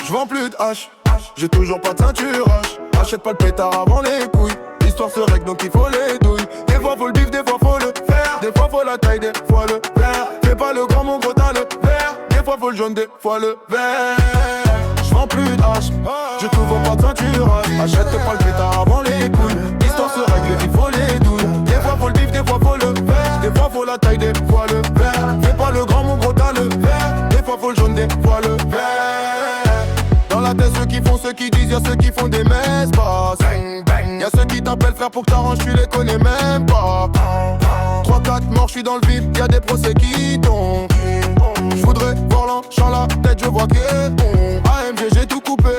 J'vends plus de hache, j'ai toujours pas de ceinture H. Achète pas le pétard avant les couilles. L'histoire se règle donc il faut les douilles. Des fois faut le bif, des fois faut le faire. Des fois faut la taille, des fois le vert. Fais pas le grand, mon gros t'as le vert. Des fois faut le jaune, des fois le vert. J'vends plus de hache, j'ai toujours pas de ceinture H. Achète pas le pétard avant les couilles. L'histoire se règle, il faut les douilles. Des fois faut le bif, des fois faut le vert. Des fois faut la taille, des fois le vert. Fais pas le grand, mon gros t'as le vert. Des fois faut le jaune, des fois le vert. Dans la tête, ceux qui font, ceux qui disent, y'a ceux qui font des messes basses. Y'a ceux qui t'appellent frère pour que t'arranges, tu les connais même pas. 3-4 morts, j'suis dans le vide, y'a des procès qui tombent. J'voudrais voir l'enchant la tête, je vois que bon. AMG, j'ai tout coupé,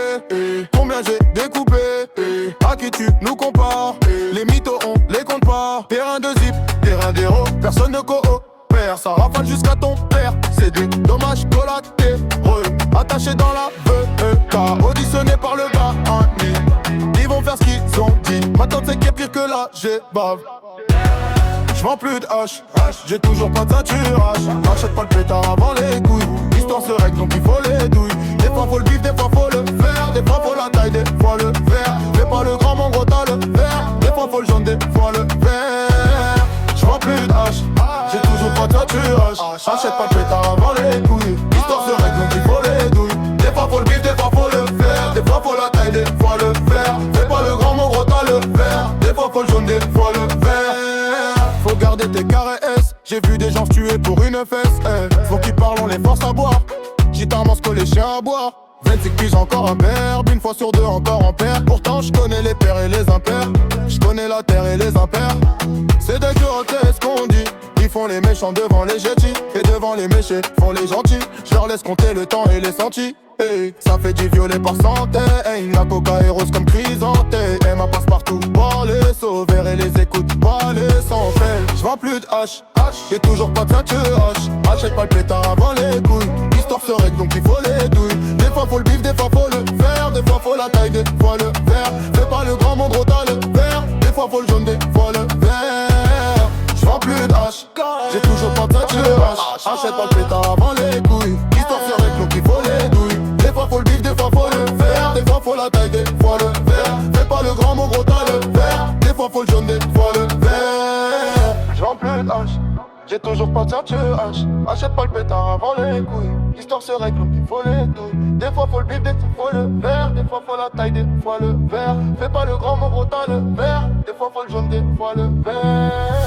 combien j'ai découpé. À qui tu nous compares? Les mythos, on les compte pas. Terrain de zip, terrain d'héros, personne ne coopère. Ça rafale jusqu'à ton père, c'est des dommages collatéraux. Attaché dans la veuve, auditionné par le bas. Ils vont faire ce qu'ils ont dit. Ma tante c'est qu'il y a pire que là, j'ai bave. J'vends plus de hache, j'ai toujours pas de ceinture H. N'achète pas le pétard avant les couilles. L'histoire se règle donc il faut les douilles. Des fois faut le bif, des fois faut le faire. Des fois faut la taille, des fois le vert. Fais pas le grand, mon gros t'as le vert. Des fois faut le jaune, des fois le vert. J'vends plus de hache, j'ai toujours pas de ceinture H. Achète pas le pétard avant les couilles. L'histoire se règle donc il faut les douilles. Des fois faut le bif, des fois faut le faire. Des fois faut la taille, des fois le vert. Fais pas le grand, mon gros t'as le vert. Des fois faut le jaune, des fois le vert. Faut garder tes carrés S. J'ai vu des gens se tuer pour une fesse. Faut qu'ils parlent, on les force à boire. Gitan ce que les chiens à boire. 25 piges encore un verbe, une fois sur deux encore en paire. Pourtant je connais les pairs et les impairs. Je connais la terre et les impairs. C'est des grotesques qu'on dit. Ils font les méchants devant les jettis. Et devant les méchés font les gentils. Je leur laisse compter le temps et les sentis. Hey, ça fait du violet par centaines. La coca est rose comme chrysanthème. Emma passe partout par les sauver et les écoute pas les sans faire. J'vends plus de hache, j'ai toujours pas de ceinture H. Achète pas le pétard avant les couilles. L'histoire se règle donc il faut les douilles. Des fois faut le bif, des fois faut le faire. Des fois faut la taille, des fois le vert. Fais pas le grand, mon gros t'as le vert. Des fois faut le jaune, des fois le vert. J'vends plus de hache, j'ai toujours pas de ceinture H. Achète pas le pétard avant les couilles. L'histoire se règle donc il faut les douilles. Des fois faut le bif, des fois faut le faire. Des fois faut la taille, des fois le vert. Fais pas le grand, mon gros t'as le vert. Des fois faut le jaune, des fois le vert. J'vends plus de hache, j'ai toujours pas de ceinture H. Achète pas le pétard avant les couilles. L'histoire se règle donc il faut les douilles. Des fois faut le bif, des fois faut le vert. Des fois faut la taille, des fois le vert. Fais pas le grand, mon gros t'as le vert. Des fois faut le jaune, des fois le vert.